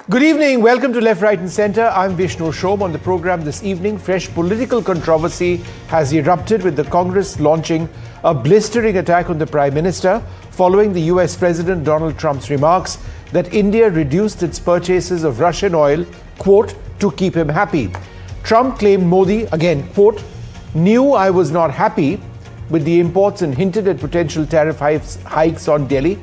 Good evening. Welcome to Left, Right and Centre. I'm Vishnu Shom. On the programme this evening, fresh political controversy has erupted with the Congress launching a blistering attack on the Prime Minister following the US President Donald Trump's remarks that India reduced its purchases of Russian oil, quote, to keep him happy. Trump claimed Modi, again, quote, knew I was not happy with the imports and hinted at potential tariff hikes on Delhi.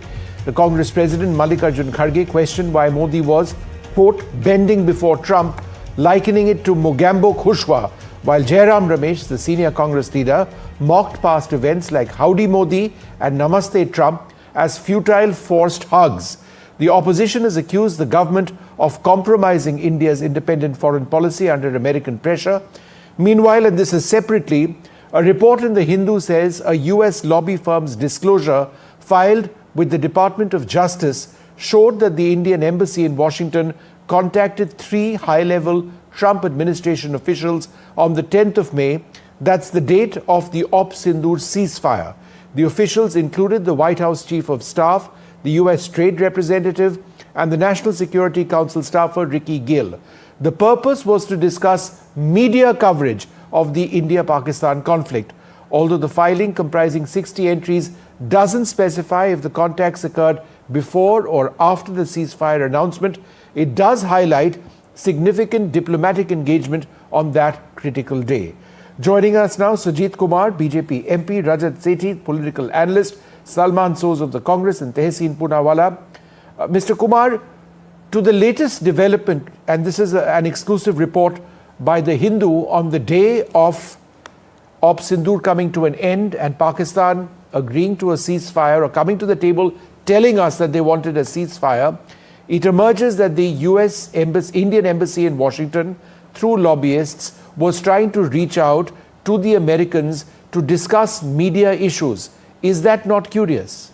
The Congress President Mallikarjun Kharge questioned why Modi was, quote, bending before Trump, likening it to Mogambo Khushwa, while Jairam Ramesh, the senior Congress leader, mocked past events like Howdy Modi and Namaste Trump as futile forced hugs. The opposition has accused the government of compromising India's independent foreign policy under American pressure. Meanwhile, and this is separately, a report in The Hindu says a US lobby firm's disclosure filed with the Department of Justice showed that the Indian embassy in Washington contacted 3 high-level Trump administration officials on the 10th of May. That's the date of the Ops Sindoor ceasefire. The officials included the White House Chief of Staff, the US Trade Representative, and the National Security Council staffer Ricky Gill. The purpose was to discuss media coverage of the India-Pakistan conflict. Although the filing, comprising 60 entries, doesn't specify if the contacts occurred before or after the ceasefire announcement, it does highlight significant diplomatic engagement on that critical day. Joining us now, Sujit Kumar, BJP MP, Rajat Sethi, political analyst, Salman Soz of the Congress, and Tehseen Poonawala. Mr. Kumar, to the latest development, and this is an exclusive report by The Hindu on the day of Op Sindoor coming to an end and Pakistan agreeing to a ceasefire or coming to the table telling us that they wanted a ceasefire, it emerges that the US embassy, Indian embassy in Washington, through lobbyists, was trying to reach out to the Americans to discuss media issues. Is that not curious?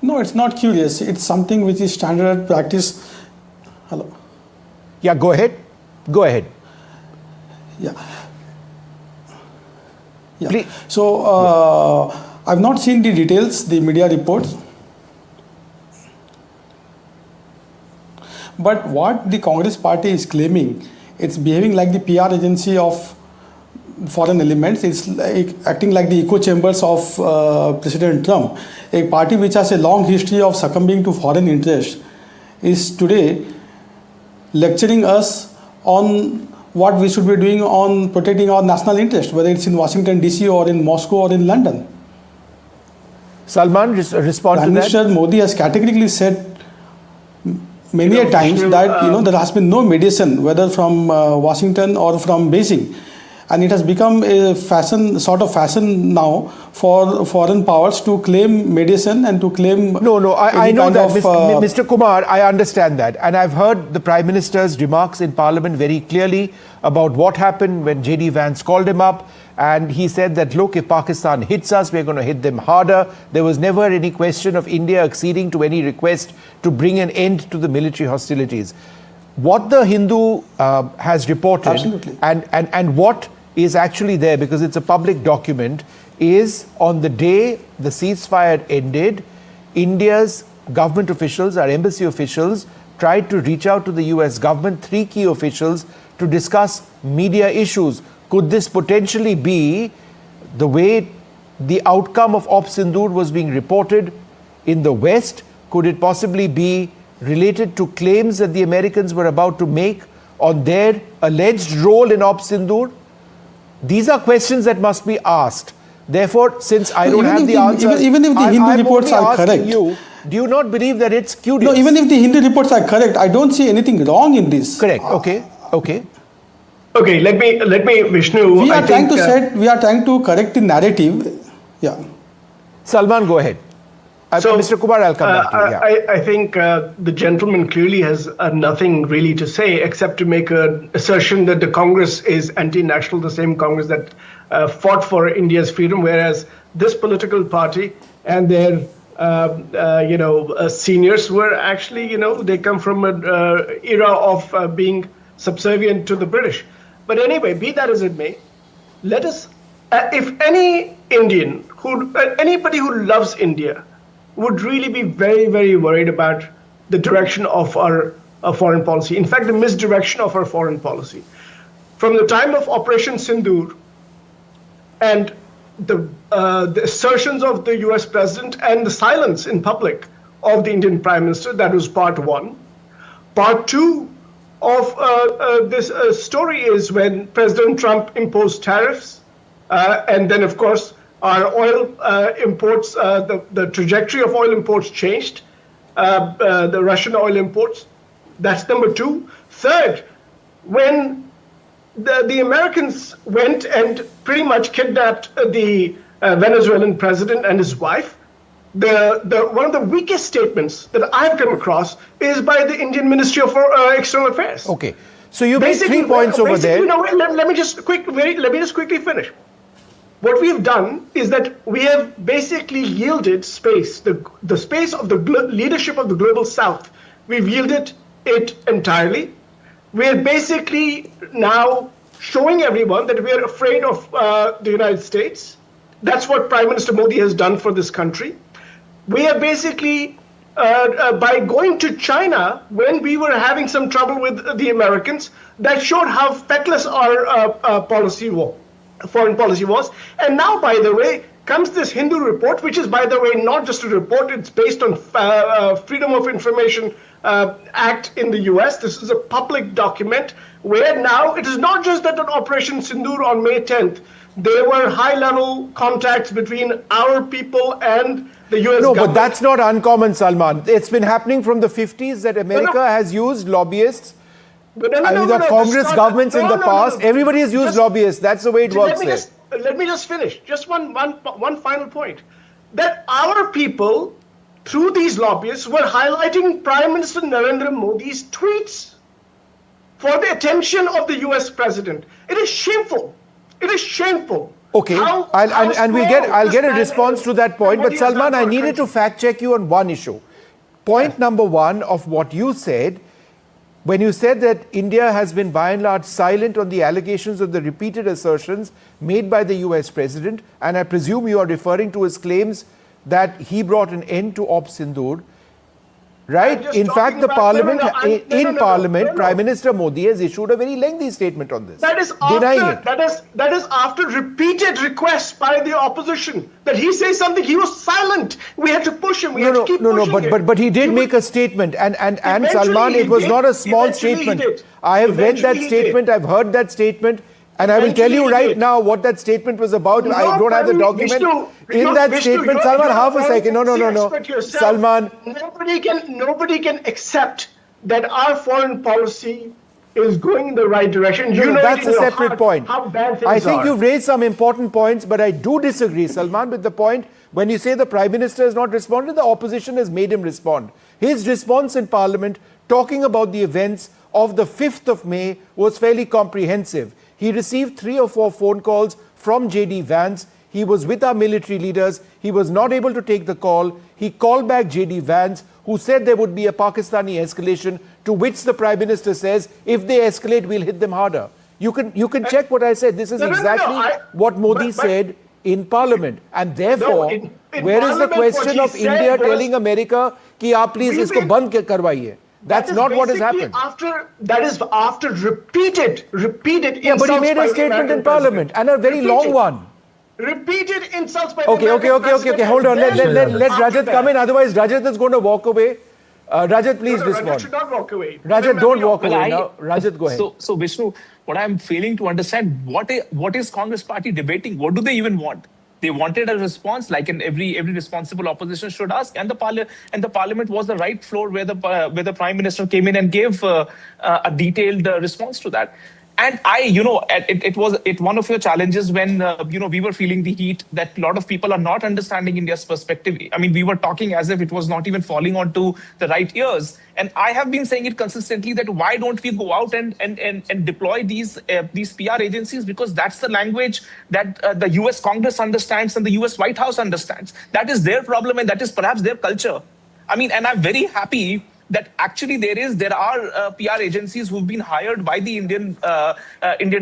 No, it's not curious. It's something which is standard practice. Hello? Yeah, go ahead. Go ahead. Yeah. Yeah. So, I've not seen the details, the media reports. But what the Congress party is claiming, it's behaving like the PR agency of foreign elements. It's like acting like the echo chambers of President Trump. A party which has a long history of succumbing to foreign interests is today lecturing us on what we should be doing on protecting our national interest, whether it's in Washington DC or in Moscow or in London. Salman, respond to that. Prime Minister Modi has categorically said many a times that there has been no mediation, whether from Washington or from Beijing, and it has become a sort of fashion now for foreign powers to claim mediation and to claim. I know that, Mr. Kumar, I understand that, and I've heard the Prime Minister's remarks in Parliament very clearly about what happened when J.D. Vance called him up. And he said that, look, if Pakistan hits us, we're going to hit them harder. There was never any question of India acceding to any request to bring an end to the military hostilities. What the Hindu has reported, absolutely, and what is actually there, because it's a public document, is on the day the ceasefire ended, India's government officials, our embassy officials, tried to reach out to the US government, 3 key officials, to discuss media issues. Could this potentially be the way the outcome of Op Sindoor was being reported in the West? Could it possibly be related to claims that the Americans were about to make on their alleged role in Op Sindoor? These are questions that must be asked. Therefore, since I don't have the answer, even if the Hindu reports are correct, do you not believe that it's curious? No, even if the Hindu reports are correct, I don't see anything wrong in this. Correct. Okay. Okay, let me, Vishnu. We are trying to correct the narrative. Yeah. Salman, go ahead. Mr. Kumar, I'll come back to you. Yeah. I think the gentleman clearly has nothing really to say except to make an assertion that the Congress is anti-national, the same Congress that fought for India's freedom, whereas this political party and their seniors were actually, they come from an era of being subservient to the British. But anyway, be that as it may, let us, if any Indian, anybody who loves India, would really be very, very worried about the direction of our foreign policy. In fact, the misdirection of our foreign policy. From the time of Operation Sindoor and the assertions of the US president and the silence in public of the Indian Prime Minister, that was part one. Part two of this story is when President Trump imposed tariffs, and then, of course, our oil imports, the trajectory of oil imports changed, the Russian oil imports. That's number two. Third, when the Americans went and pretty much kidnapped the Venezuelan president and his wife, one of the weakest statements that I've come across is by the Indian Ministry of External Affairs. Okay, so you made 3 points over there. Let me just quickly finish. What we've done is that we have basically yielded space, the space of the leadership of the global South. We've yielded it entirely. We're basically now showing everyone that we are afraid of the United States. That's what Prime Minister Modi has done for this country. We are basically, by going to China when we were having some trouble with the Americans, that showed how feckless our foreign policy was. And now, by the way, comes this Hindu report, which is, by the way, not just a report, it's based on Freedom of Information Act in the US. This is a public document where now it is not just that on Operation Sindoor on May 10th, there were high-level contacts between our people and the US No, government. but that's not uncommon, Salman. It's been happening from the 50s that America has used lobbyists. Congress governments in the past, everybody has used lobbyists. That's the way it works there. Let me just finish. Just one final point. That our people, through these lobbyists, were highlighting Prime Minister Narendra Modi's tweets for the attention of the US president. It is shameful. It is shameful. Okay, I'll get a response to that point. But Salman, I needed to fact check you on one issue. Point number one of what you said, when you said that India has been by and large silent on the allegations of the repeated assertions made by the US president, and I presume you are referring to his claims that he brought an end to Op Sindoor, right? In fact, the parliament, Parliament, Prime Minister Modi has issued a very lengthy statement on this. That is after repeated requests by the opposition that he say something. He was silent. We had to push him. We had to keep pushing him. But he did make a statement, and Salman, it was not a small statement. I have read that statement. I've heard that statement. And I will tell you right now what that statement was about. I don't have the document. In that statement, Salman, half a second. No. Salman. Nobody can accept that our foreign policy is going in the right direction. That's a separate point. How bad things are. I think you've raised some important points, but I do disagree, Salman, with the point when you say the Prime Minister has not responded, the opposition has made him respond. His response in Parliament, talking about the events of the 5th of May, was fairly comprehensive. He received 3 or 4 phone calls from J.D. Vance. He was with our military leaders. He was not able to take the call. He called back J.D. Vance, who said there would be a Pakistani escalation, to which the Prime Minister says, if they escalate, we'll hit them harder. You can check what I said. This is exactly what Modi said in Parliament. And therefore, where is the question of India telling America, ki aap please isko band karwaiye? That's not what has happened. That is after repeated Yeah, but he made a statement in Parliament, and a very long one. Repeated insults by Okay. Hold on. Let Rajat come in. Otherwise, Rajat is going to walk away. Rajat, please respond. Rajat should not walk away. Rajat, don't walk away now. Rajat, go ahead. So Vishnu, what I'm failing to understand, what is Congress party debating? What do they even want? They wanted a response, like in every responsible opposition should ask, and the parliament was the right floor where the Prime Minister came in and gave a detailed response to that. And it was one of your challenges when we were feeling the heat that a lot of people are not understanding India's perspective. I mean, we were talking as if it was not even falling onto the right ears. And I have been saying it consistently that why don't we go out and deploy these PR agencies, because that's the language that the US Congress understands and the US White House understands. That is their problem, and that is perhaps their culture. I mean, and I'm very happy that actually there are PR agencies who've been hired by the Indian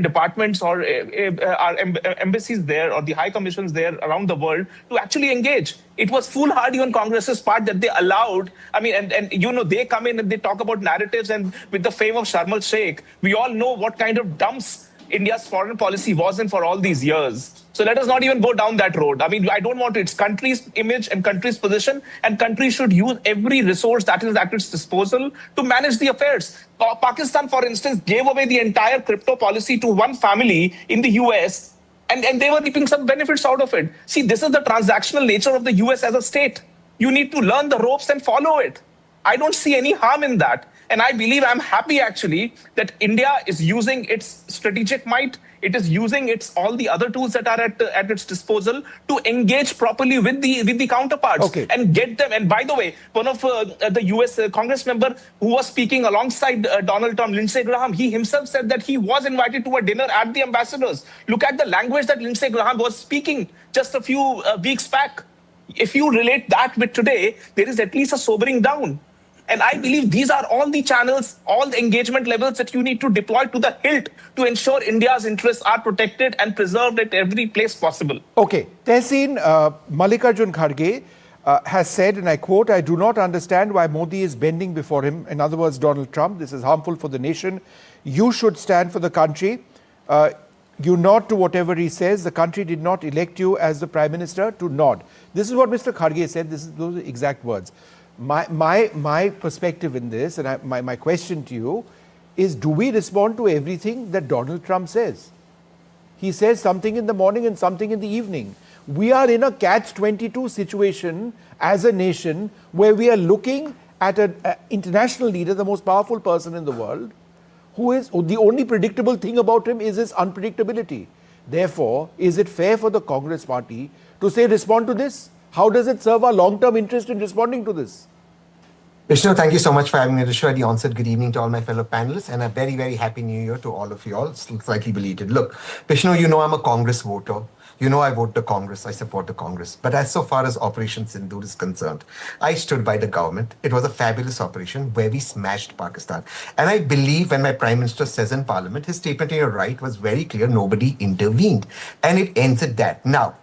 departments or our embassies there or the high commissions there around the world to actually engage. It was foolhardy on Congress's part that they allowed. I mean, and you know, they come in and they talk about narratives, and with the fame of Sharm el-Sheikh, we all know what kind of dumps India's foreign policy wasn't for all these years. So let us not even go down that road. I mean, I don't want its country's image and country's position, and countries should use every resource that is at its disposal to manage the affairs. Pakistan, for instance, gave away the entire crypto policy to one family in the US, and they were reaping some benefits out of it. See, this is the transactional nature of the US as a state. You need to learn the ropes and follow it. I don't see any harm in that. And I believe, I'm happy actually that India is using its strategic might. It is using all the other tools that are at its disposal to engage properly with the counterparts and get them. And by the way, one of the US Congress member who was speaking alongside Donald Trump, Lindsey Graham, he himself said that he was invited to a dinner at the ambassadors. Look at the language that Lindsey Graham was speaking just a few weeks back. If you relate that with today, there is at least a sobering down. And I believe these are all the channels, all the engagement levels that you need to deploy to the hilt to ensure India's interests are protected and preserved at every place possible. Okay. Tehseen, Mallikarjun Kharge has said, and I quote, "I do not understand why Modi is bending before him." In other words, Donald Trump. "This is harmful for the nation. You should stand for the country. You nod to whatever he says. The country did not elect you as the Prime Minister to nod." This is what Mr. Kharge said. Those are the exact words. My perspective in this, and my question to you is, do we respond to everything that Donald Trump says? He says something in the morning and something in the evening. We are in a catch-22 situation as a nation where we are looking at an international leader, the most powerful person in the world, who is the only predictable thing about him is his unpredictability. Therefore, is it fair for the Congress party to say respond to this? How does it serve our long-term interest in responding to this? Vishnu, thank you so much for having me to show the onset. Good evening to all my fellow panelists, and a very, very happy new year to all of you all. Slightly belated. Look, Vishnu, you know I'm a Congress voter. You know I vote the Congress. I support the Congress. But as so far as Operation Sindoor is concerned, I stood by the government. It was a fabulous operation where we smashed Pakistan. And I believe when my Prime Minister says in Parliament, his statement, you're right, was very clear. Nobody intervened. And it ends at that. Now,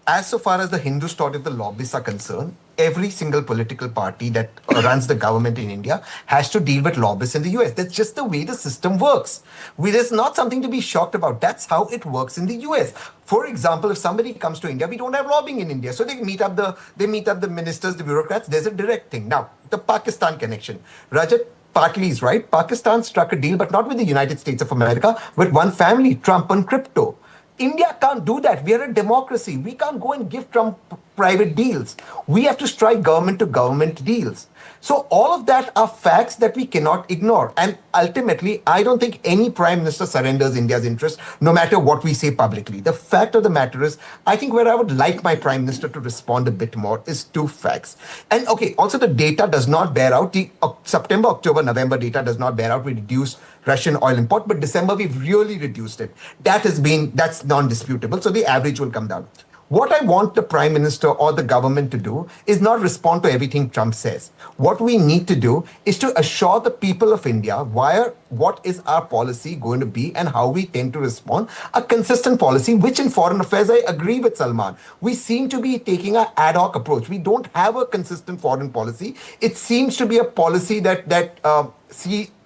as so far as the Hindu story of the lobbyists are concerned, every single political party that runs the government in India has to deal with lobbyists in the US. That's just the way the system works. There's not something to be shocked about. That's how it works in the US. For example, if somebody comes to India, we don't have lobbying in India. So they meet up the ministers, the bureaucrats. There's a direct thing. Now, the Pakistan connection. Rajat partly is right. Pakistan struck a deal, but not with the United States of America, with one family, Trump on crypto. India can't do that. We are a democracy. We can't go and give Trump private deals. We have to strike government-to-government deals. So all of that are facts that we cannot ignore. And ultimately, I don't think any prime minister surrenders India's interest, no matter what we say publicly. The fact of the matter is, I think where I would like my prime minister to respond a bit more is two facts. And okay, also the data does not bear out. The September, October, November data does not bear out. We reduced Russian oil import, but December we've really reduced it. That's non-disputable. So the average will come down. What I want the Prime Minister or the government to do is not respond to everything Trump says. What we need to do is to assure the people of India what is our policy going to be and how we tend to respond. A consistent policy, which in foreign affairs, I agree with Salman. We seem to be taking an ad hoc approach. We don't have a consistent foreign policy. It seems to be a policy that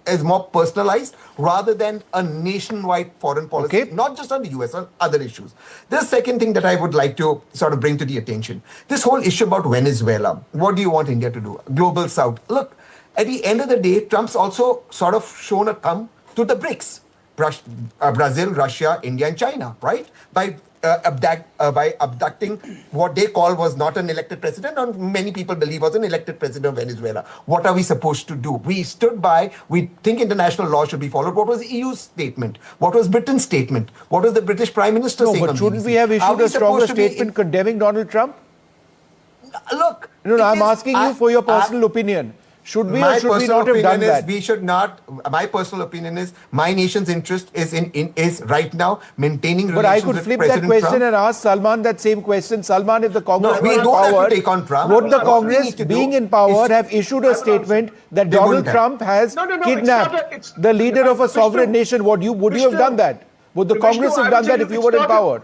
is more personalized rather than a nationwide foreign policy, not just on the US, on other issues. The second thing that I would like to sort of bring to the attention, this whole issue about Venezuela. What do you want India to do? Global South. Look, at the end of the day, Trump's also sort of shown a thumb to the BRICS. Brazil, Russia, India, and China, right? By abducting what they call was not an elected president, or many people believe was an elected president of Venezuela. What are we supposed to do? We stood by, we think international law should be followed. What was the EU's statement? What was Britain's statement? What was the British Prime Minister saying? But shouldn't we have issued a stronger statement condemning Donald Trump? Look. No, I'm asking you for your personal opinion. Should we or My should we personal not have done opinion is that? we should not. My personal opinion is my nation's interest is right now maintaining But I relations could with flip that President question Trump. and ask Salman that same question. Salman, if the Congress No, were we in don't have to power, take on Trump. would the What we Congress, need to do being in power, is- have issued a statement that They Donald wouldn't have. Trump has No, it's kidnapped not it's- the leader of a Vishnu, sovereign nation? Would you have done that? Would the Congress Vishnu, have I done would that say if you it's were in not power?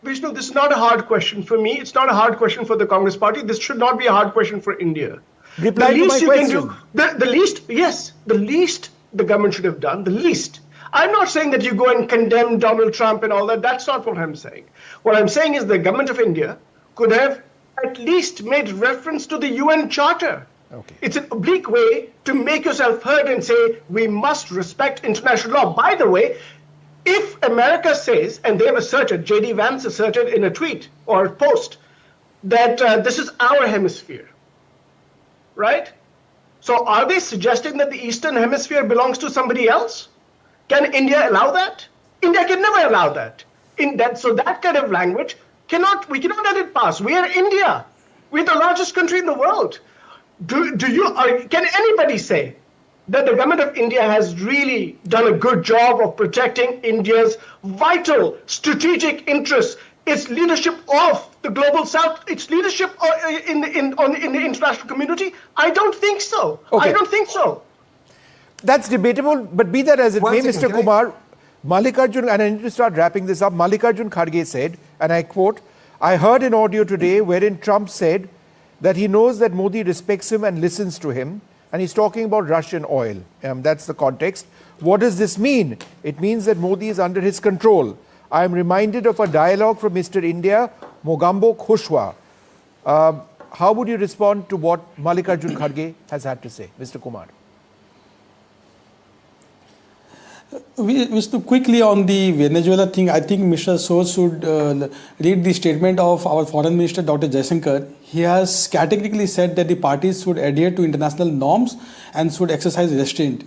Vishnu, this is not a hard question for me. It's not a hard question for the Congress party. This should not be a hard question for India. Reply to my question. The least, yes, the least the government should have done, the least. I'm not saying that you go and condemn Donald Trump and all that. That's not what I'm saying. What I'm saying is the government of India could have at least made reference to the UN Charter. Okay. It's an oblique way to make yourself heard and say, we must respect international law. By the way, if America says, and they have asserted, J.D. Vance asserted in a tweet or a post, that this is our hemisphere, right? So are they suggesting that the Eastern Hemisphere belongs to somebody else? Can India allow that? India can never allow that. So that kind of language we cannot let it pass. We are India. We're the largest country in the world. Can anybody say that the government of India has really done a good job of protecting India's vital strategic interests, its leadership of the global south, its leadership in the international community? I don't think so. Okay. I don't think so. That's debatable, but be that as it One may, second, Mr. can I- Kumar, Mallikarjun, and I need to start wrapping this up, Mallikarjun Kharge said, and I quote, I heard an audio today wherein Trump said that he knows that Modi respects him and listens to him, and he's talking about Russian oil. That's the context. What does this mean? It means that Modi is under his control. I am reminded of a dialogue from Mr. India, Mogambo Khushwa. How would you respond to what Mallikarjun Kharge has had to say? Mr. Kumar. Vishnu, quickly on the Venezuela thing, I think Mr. Soos should read the statement of our Foreign Minister, Dr. Jaishankar. He has categorically said that the parties should adhere to international norms and should exercise restraint.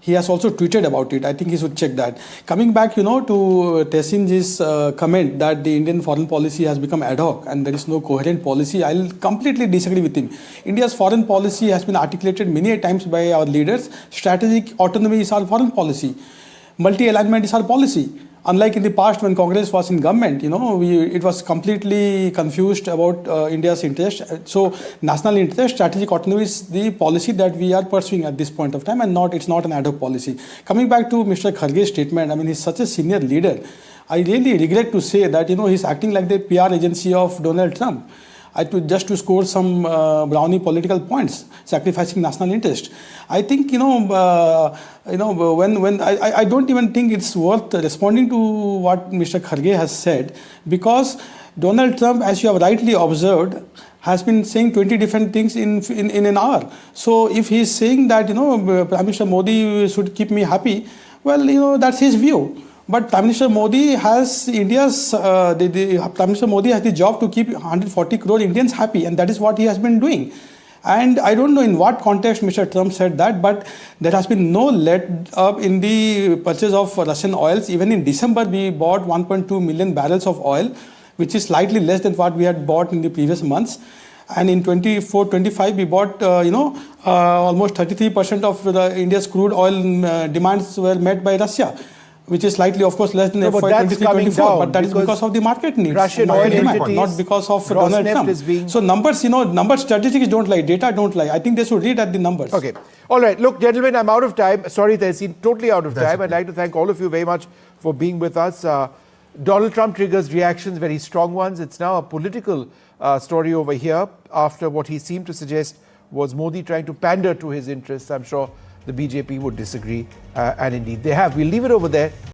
He has also tweeted about it. I think he should check that. Coming back, to Tehsin's comment that the Indian foreign policy has become ad hoc and there is no coherent policy, I'll completely disagree with him. India's foreign policy has been articulated many times by our leaders. Strategic autonomy is our foreign policy. Multi-alignment is our policy. Unlike in the past when Congress was in government, it was completely confused about India's interest. So national interest, strategic autonomy is the policy that we are pursuing at this point of time, and it's not an ad hoc policy. Coming back to Mr. Kharge's statement, I mean, he's such a senior leader. I really regret to say that, he's acting like the PR agency of Donald Trump. Just to score some brownie political points, sacrificing national interest. I think when I don't even think it's worth responding to what Mr. Kharge has said, because Donald Trump, as you have rightly observed, has been saying 20 different things in an hour. So if he is saying that Prime Minister Modi should keep me happy, well, that's his view. But Prime Minister Modi has Prime Minister Modi has the job to keep 140 crore Indians happy, and that is what he has been doing. And I don't know in what context Mr. Trump said that, but there has been no let up in the purchase of Russian oils. Even in December, we bought 1.2 million barrels of oil, which is slightly less than what we had bought in the previous months. And in 24-25, we bought, almost 33% of India's crude oil demands were met by Russia, which is slightly, of course, less than No, but that's coming FY23-24, down but that is because of the market needs. Russian market oil demand, entities, not because of Donald Rosneft Trump. is being- So numbers, numbers statistics don't lie, data don't lie. I think they should read at the numbers. Okay. All right. Look, gentlemen, I'm out of time. Sorry, Tehsin, totally out of That's time. okay. I'd like to thank all of you very much for being with us. Donald Trump triggers reactions, very strong ones. It's now a political story over here after what he seemed to suggest was Modi trying to pander to his interests. I'm sure the BJP would disagree, and indeed they have. We'll leave it over there.